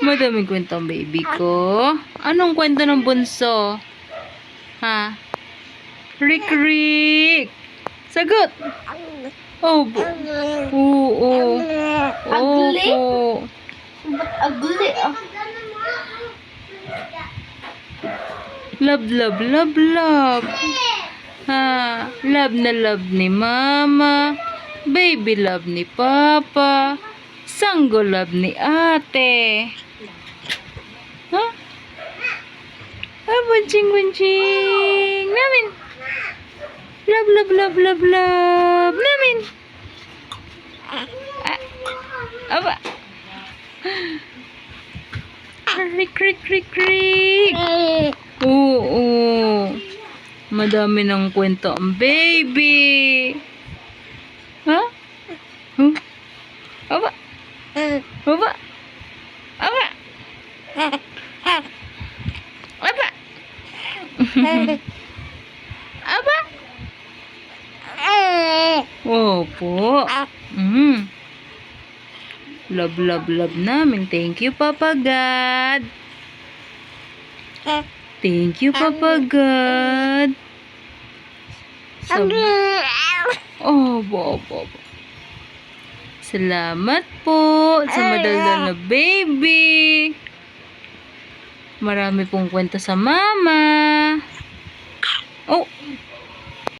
Madaming kwento ang baby ko. Anong kwento ng bunso? Ha? Rick Rick! Sagot! Opo. Oo. Ugly? Opo. Ba't ugly ah? Love, love, love, love. Ha? Love na love ni mama. Baby love ni papa. Sango love ni ate. Ha? Ah, bunching. Namin. Love, love, love, love, love. Namin. Ah, aba. Rick, rick, rick, rick. Oo. Madami ng kwento ang baby. Ha? Huh? Aba. Aba. Aba. Aba. Aba. Opo. Love, love, love namin. Thank you, Papa God. Thank you, Papa God. Opo. Salamat po sa madaldal na baby. Marami pong kwento sa mama. Oh.